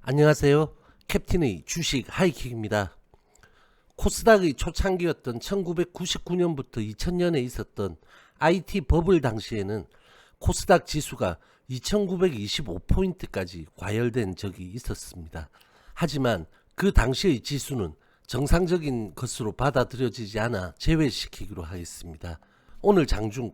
안녕하세요. 캡틴의 주식 하이킥입니다. 코스닥의 초창기였던 1999년부터 2000년에 있었던 IT 버블 당시에는 코스닥 지수가 2925포인트까지 과열된 적이 있었습니다. 하지만 그 당시의 지수는 정상적인 것으로 받아들여지지 않아 제외시키기로 하였습니다. 오늘 장중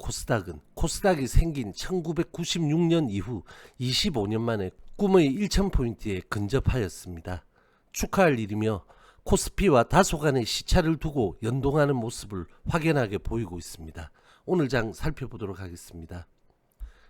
코스닥이 생긴 1996년 이후 25년 만에 꿈의 1000포인트에 근접하였습니다. 축하할 일이며 코스피와 다소간의 시차를 두고 연동하는 모습을 확연하게 보이고 있습니다. 오늘 장 살펴보도록 하겠습니다.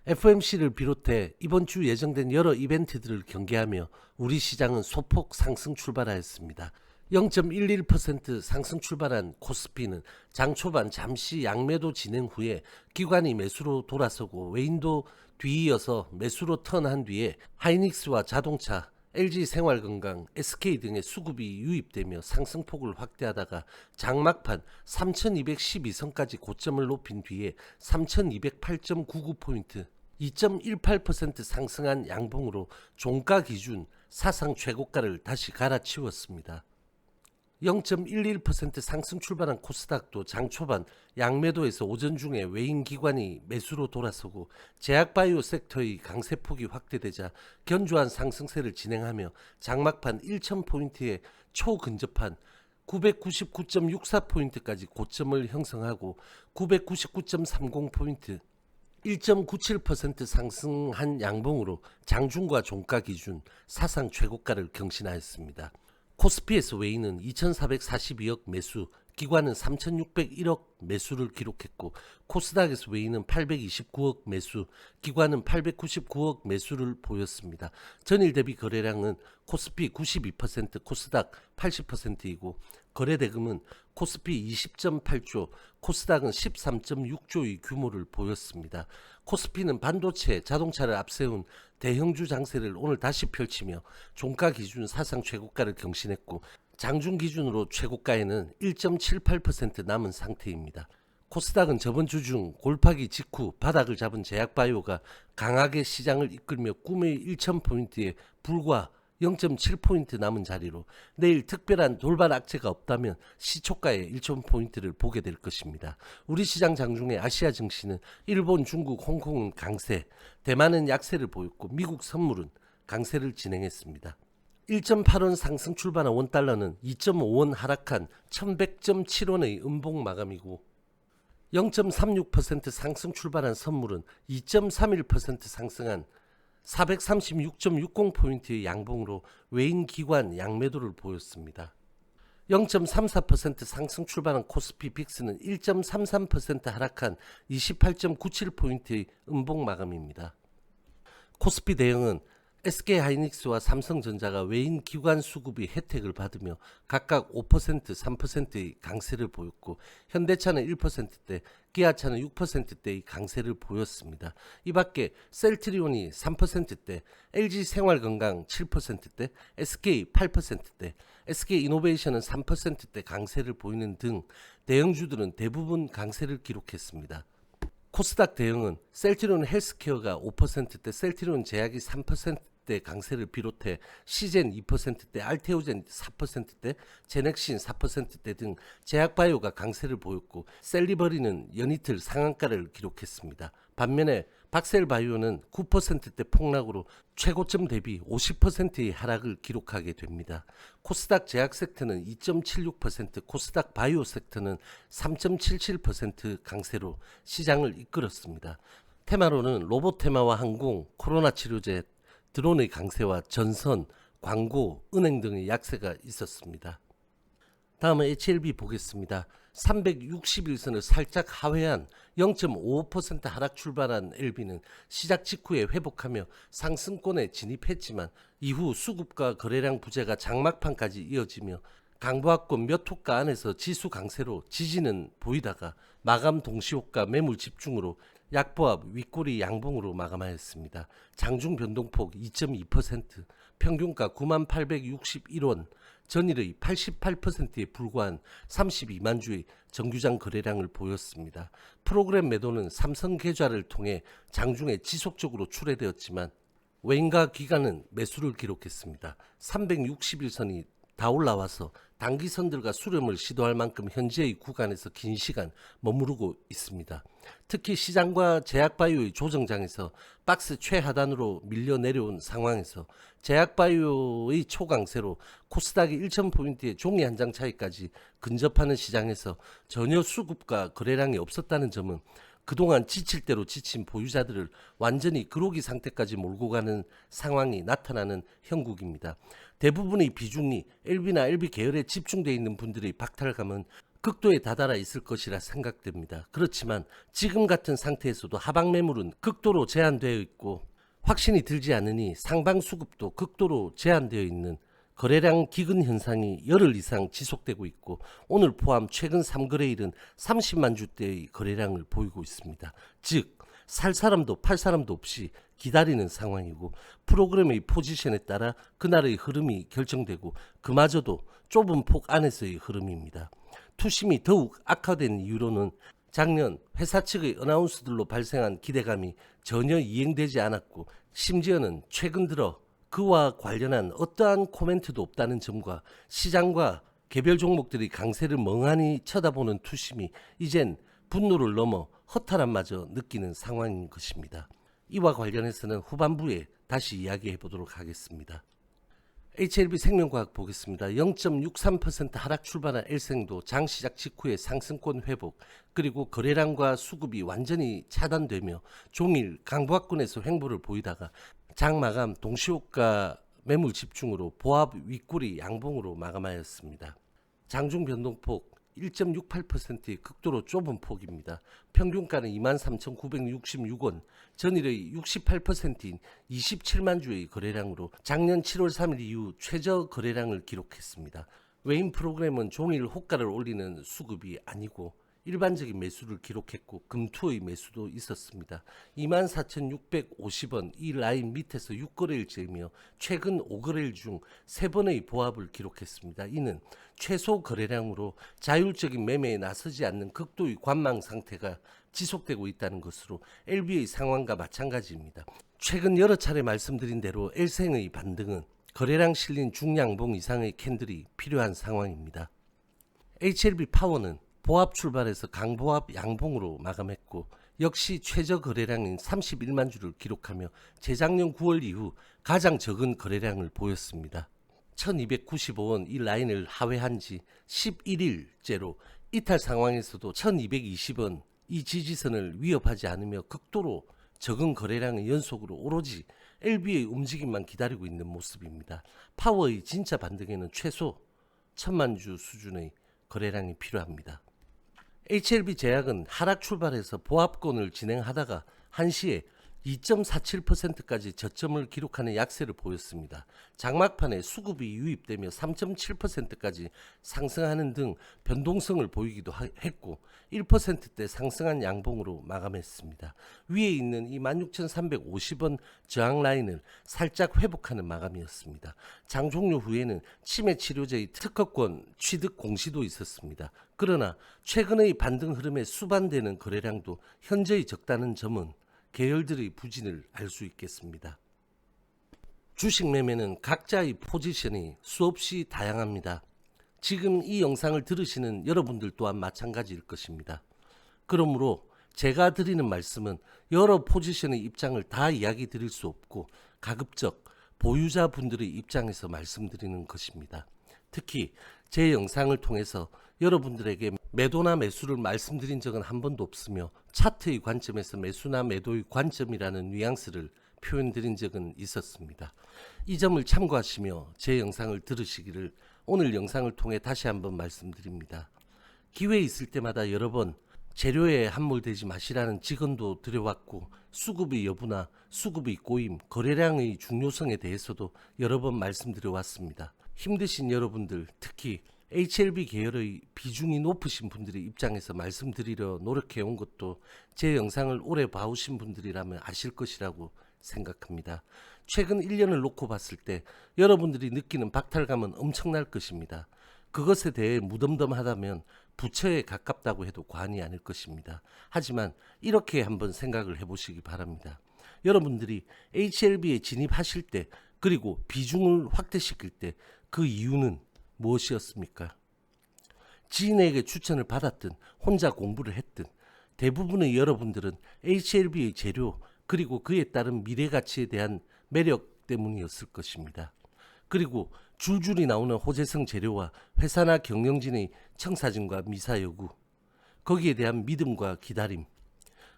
FOMC를 비롯해 이번 주 예정된 여러 이벤트들을 경계하며 우리 시장은 소폭 상승 출발하였습니다. 0.11% 상승 출발한 코스피는 장 초반 잠시 양매도 진행 후에 기관이 매수로 돌아서고 외인도 뒤이어서 매수로 턴한 뒤에 하이닉스와 자동차, LG생활건강, SK 등의 수급이 유입되며 상승폭을 확대하다가 장막판 3212선까지 고점을 높인 뒤에 3208.99포인트 2.18% 상승한 양봉으로 종가 기준 사상 최고가를 다시 갈아치웠습니다. 0.11% 상승 출발한 코스닥도 장 초반 양매도에서 오전 중에 외인 기관이 매수로 돌아서고 제약바이오 섹터의 강세폭이 확대되자 견조한 상승세를 진행하며 장막판 1000포인트에 초근접한 999.64포인트까지 고점을 형성하고 999.30포인트 1.97% 상승한 양봉으로 장중과 종가 기준 사상 최고가를 경신하였습니다. 코스피에서 외인은 2442억 매수, 기관은 3601억 매수를 기록했고 코스닥에서 외인은 829억 매수, 기관은 899억 매수를 보였습니다. 전일 대비 거래량은 코스피 92%, 코스닥 80%이고 거래대금은 코스피 20.8조, 코스닥은 13.6조의 규모를 보였습니다. 코스피는 반도체, 자동차를 앞세운 대형주 장세를 오늘 다시 펼치며 종가 기준 사상 최고가를 경신했고 장중 기준으로 최고가에는 1.78% 남은 상태입니다. 코스닥은 저번 주 중 골파기 직후 바닥을 잡은 제약바이오가 강하게 시장을 이끌며 꿈의 1000포인트에 불과 0.7포인트 남은 자리로 내일 특별한 돌발 악재가 없다면 시초가의 1000포인트를 보게 될 것입니다. 우리 시장 장중에 아시아 증시는 일본, 중국, 홍콩은 강세, 대만은 약세를 보였고 미국 선물은 강세를 진행했습니다. 1.8원 상승 출발한 원달러는 2.5원 하락한 1100.7원의 음봉 마감이고 0.36% 상승 출발한 선물은 2.31% 상승한 436.60포인트의 양봉으로 외인 기관 양매도를 보였습니다. 0.34% 상승 출발한 코스피 빅스는 1.33% 하락한 28.97포인트의 음봉 마감입니다. 코스피 대형은 SK하이닉스와 삼성전자가 외인 기관 수급이 혜택을 받으며 각각 5%, 3%의 강세를 보였고 현대차는 1%대, 기아차는 6%대의 강세를 보였습니다. 이 밖에 셀트리온이 3%대, LG생활건강 7%대, SK 8%대, SK이노베이션은 3%대 강세를 보이는 등 대형주들은 대부분 강세를 기록했습니다. 코스닥 대형은 셀트리온 헬스케어가 5%대, 셀트리온 제약이 3%대 강세를 비롯해 시젠 2%대, 알테오젠 4%대, 제넥신 4%대 등 제약바이오가 강세를 보였고 셀리버리는 연이틀 상한가를 기록했습니다. 반면에 박셀바이오는 9%대 폭락으로 최고점 대비 50%의 하락을 기록하게 됩니다. 코스닥 제약 섹터는 2.76%, 코스닥 바이오 섹터는 3.77% 강세로 시장을 이끌었습니다. 테마로는 로봇 테마와 항공, 코로나 치료제, 드론의 강세와 전선, 광고, 은행 등의 약세가 있었습니다. 다음은 HLB 보겠습니다. 361선을 살짝 하회한 0.55% 하락 출발한 LB는 시작 직후에 회복하며 상승권에 진입했지만 이후 수급과 거래량 부재가 장막판까지 이어지며 강보합권 몇 호가 안에서 지수 강세로 지지는 보이다가 마감 동시호가 매물 집중으로 약보합 윗꼬리 양봉으로 마감하였습니다. 장중 변동폭 2.2%, 평균가 9861원, 전일의 88%에 불과한 32만 주의 정규장 거래량을 보였습니다. 프로그램 매도는 삼성 계좌를 통해 장중에 지속적으로 출회되었지만 외인과 기관은 매수를 기록했습니다. 360일선이 다 올라와서 단기선들과 수렴을 시도할 만큼 현재의 구간에서 긴 시간 머무르고 있습니다. 특히 시장과 제약바이오의 조정장에서 박스 최하단으로 밀려 내려온 상황에서 제약바이오의 초강세로 코스닥이 1,000포인트의 종이 한 장 차이까지 근접하는 시장에서 전혀 수급과 거래량이 없었다는 점은 그동안 지칠 대로 지친 보유자들을 완전히 그로기 상태까지 몰고 가는 상황이 나타나는 형국입니다. 대부분의 비중이 LB나 LB 계열에 집중되어 있는 분들의 박탈감은 극도에 다다라 있을 것이라 생각됩니다. 그렇지만 지금 같은 상태에서도 하방 매물은 극도로 제한되어 있고 확신이 들지 않으니 상방 수급도 극도로 제한되어 있는 거래량 기근 현상이 열흘 이상 지속되고 있고 오늘 포함 최근 3거래일은 30만 주대의 거래량을 보이고 있습니다. 즉 살 사람도 팔 사람도 없이 기다리는 상황이고 프로그램의 포지션에 따라 그날의 흐름이 결정되고 그마저도 좁은 폭 안에서의 흐름입니다. 투심이 더욱 악화된 이유로는 작년 회사 측의 어나운스들로 발생한 기대감이 전혀 이행되지 않았고 심지어는 최근 들어 그와 관련한 어떠한 코멘트도 없다는 점과 시장과 개별 종목들이 강세를 멍하니 쳐다보는 투심이 이젠 분노를 넘어 허탈함마저 느끼는 상황인 것입니다. 이와 관련해서는 후반부에 다시 이야기해 보도록 하겠습니다. HLB 생명과학 보겠습니다. 0.63% 하락 출발한 L생도 장 시작 직후에 상승권 회복 그리고 거래량과 수급이 완전히 차단되며 종일 강보합권에서 횡보를 보이다가 장 마감 동시호가 매물 집중으로 보합 윗골이 양봉으로 마감하였습니다. 장중 변동폭 1.68%의 극도로 좁은 폭입니다. 평균가는 23,966원, 전일의 68%인 27만 주의 거래량으로 작년 7월 3일 이후 최저 거래량을 기록했습니다. 외인 프로그램은 종일 호가를 올리는 수급이 아니고 일반적인 매수를 기록했고 금투의 매수도 있었습니다. 24,650원 이 라인 밑에서 6거래일째이며 최근 5거래일 중 3번의 보합을 기록했습니다. 이는 최소 거래량으로 자율적인 매매에 나서지 않는 극도의 관망 상태가 지속되고 있다는 것으로 LB의 상황과 마찬가지입니다. 최근 여러 차례 말씀드린 대로 L생의 반등은 거래량 실린 중량봉 이상의 캔들이 필요한 상황입니다. HLB 파워는 보합 출발해서 강보합 양봉으로 마감했고 역시 최저 거래량인 31만 주를 기록하며 재작년 9월 이후 가장 적은 거래량을 보였습니다. 1295원 이 라인을 하회한 지 11일째로 이탈 상황에서도 1220원 이 지지선을 위협하지 않으며 극도로 적은 거래량의 연속으로 오로지 LB의 움직임만 기다리고 있는 모습입니다. 파워의 진짜 반등에는 최소 1000만 주 수준의 거래량이 필요합니다. HLB 제약은 하락 출발해서 보합권을 진행하다가 한시에 2.47%까지 저점을 기록하는 약세를 보였습니다. 장막판에 수급이 유입되며 3.7%까지 상승하는 등 변동성을 보이기도 했고 1%대 상승한 양봉으로 마감했습니다. 위에 있는 이 16,350원 저항 라인을 살짝 회복하는 마감이었습니다. 장 종료 후에는 치매 치료제의 특허권 취득 공시도 있었습니다. 그러나 최근의 반등 흐름에 수반되는 거래량도 현저히 적다는 점은 계열들의 부진을 알 수 있겠습니다. 주식 매매는 각자의 포지션이 수없이 다양합니다. 지금 이 영상을 들으시는 여러분들 또한 마찬가지일 것입니다. 그러므로 제가 드리는 말씀은 여러 포지션의 입장을 다 이야기 드릴 수 없고 가급적 보유자분들의 입장에서 말씀드리는 것입니다. 특히 제 영상을 통해서 여러분들에게 매도나 매수를 말씀드린 적은 한 번도 없으며 차트의 관점에서 매수나 매도의 관점이라는 뉘앙스를 표현드린 적은 있었습니다. 이 점을 참고하시며 제 영상을 들으시기를 오늘 영상을 통해 다시 한번 말씀드립니다. 기회 있을 때마다 여러 번 재료에 함몰되지 마시라는 직언도 드려왔고 수급의 여부나 수급의 꼬임, 거래량의 중요성에 대해서도 여러 번 말씀드려왔습니다. 힘드신 여러분들, 특히 HLB 계열의 비중이 높으신 분들의 입장에서 말씀드리려 노력해온 것도 제 영상을 오래 봐오신 분들이라면 아실 것이라고 생각합니다. 최근 1년을 놓고 봤을 때 여러분들이 느끼는 박탈감은 엄청날 것입니다. 그것에 대해 무덤덤하다면 부처에 가깝다고 해도 과언이 아닐 것입니다. 하지만 이렇게 한번 생각을 해보시기 바랍니다. 여러분들이 HLB에 진입하실 때 그리고 비중을 확대시킬 때 그 이유는 무엇이었습니까? 지인에게 추천을 받았든 혼자 공부를 했든 대부분의 여러분들은 HLB의 재료 그리고 그에 따른 미래 가치에 대한 매력 때문이었을 것입니다. 그리고 줄줄이 나오는 호재성 재료와 회사나 경영진의 청사진과 미사 여구, 거기에 대한 믿음과 기다림,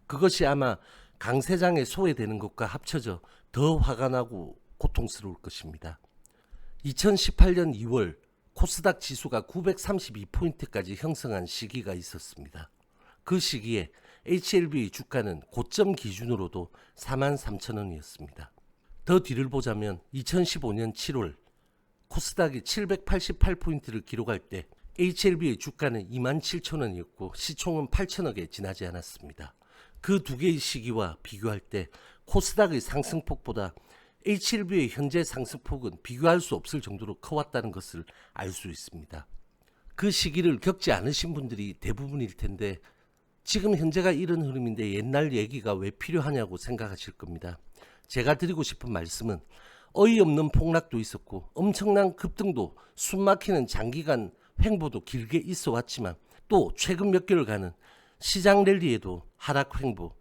그것이 아마 강세장에 소외되는 것과 합쳐져 더 화가 나고 고통스러울 것입니다. 2018년 2월 코스닥 지수가 932포인트까지 형성한 시기가 있었습니다. 그 시기에 HLB의 주가는 고점 기준으로도 43,000원이었습니다. 더 뒤를 보자면 2015년 7월 코스닥이 788포인트를 기록할 때 HLB의 주가는 27,000원이었고 시총은 8천억에 지나지 않았습니다. 그 두 개의 시기와 비교할 때 코스닥의 상승폭보다 HLB의 현재 상승폭은 비교할 수 없을 정도로 커왔다는 것을 알 수 있습니다. 그 시기를 겪지 않으신 분들이 대부분일 텐데 지금 현재가 이런 흐름인데 옛날 얘기가 왜 필요하냐고 생각하실 겁니다. 제가 드리고 싶은 말씀은 어이없는 폭락도 있었고 엄청난 급등도 숨막히는 장기간 횡보도 길게 있어 왔지만 또 최근 몇 개월간은 시장 랠리에도 하락 횡보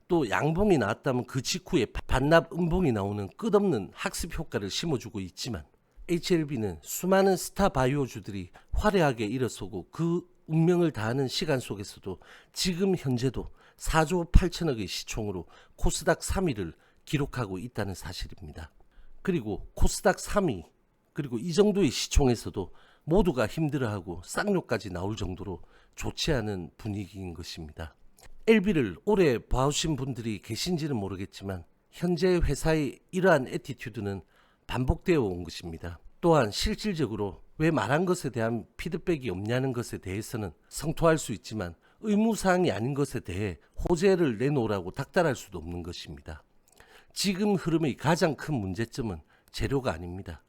또 양봉이 나왔다면 그 직후에 반납 음봉이 나오는 끝없는 학습 효과를 심어주고 있지만 HLB는 수많은 스타 바이오주들이 화려하게 일어서고 그 운명을 다하는 시간 속에서도 지금 현재도 4조 8천억의 시총으로 코스닥 3위를 기록하고 있다는 사실입니다. 그리고 코스닥 3위 그리고 이 정도의 시총에서도 모두가 힘들어하고 쌍욕까지 나올 정도로 좋지 않은 분위기인 것입니다. LB를 오래 봐오신 분들이 계신지는 모르겠지만 현재 회사의 이러한 애티튜드는 반복되어 온 것입니다. 또한 실질적으로 왜 말한 것에 대한 피드백이 없냐는 것에 대해서는 성토할 수 있지만 의무사항이 아닌 것에 대해 호재를 내놓으라고 닥달할 수도 없는 것입니다. 지금 흐름의 가장 큰 문제점은 재료가 아닙니다.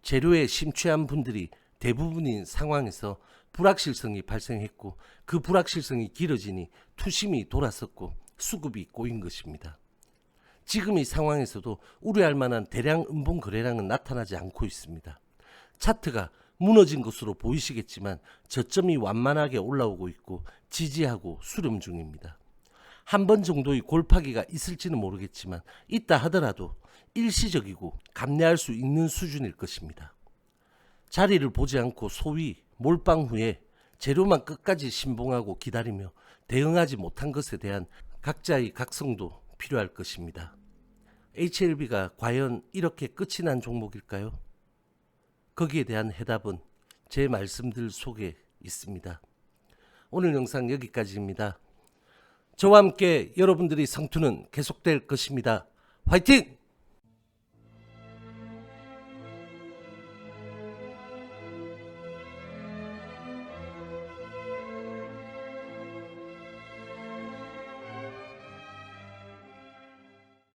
재료에 심취한 분들이 대부분인 상황에서 불확실성이 발생했고 그 불확실성이 길어지니 투심이 돌았었고 수급이 꼬인 것입니다. 지금 이 상황에서도 우려할 만한 대량 음봉 거래량은 나타나지 않고 있습니다. 차트가 무너진 것으로 보이시겠지만 저점이 완만하게 올라오고 있고 지지하고 수렴 중입니다. 한 번 정도의 골파기가 있을지는 모르겠지만 있다 하더라도 일시적이고 감내할 수 있는 수준일 것입니다. 자리를 보지 않고 소위 몰빵 후에 재료만 끝까지 신봉하고 기다리며 대응하지 못한 것에 대한 각자의 각성도 필요할 것입니다. HLB가 과연 이렇게 끝이 난 종목일까요? 거기에 대한 해답은 제 말씀들 속에 있습니다. 오늘 영상 여기까지입니다. 저와 함께 여러분들의 성투는 계속될 것입니다. 화이팅!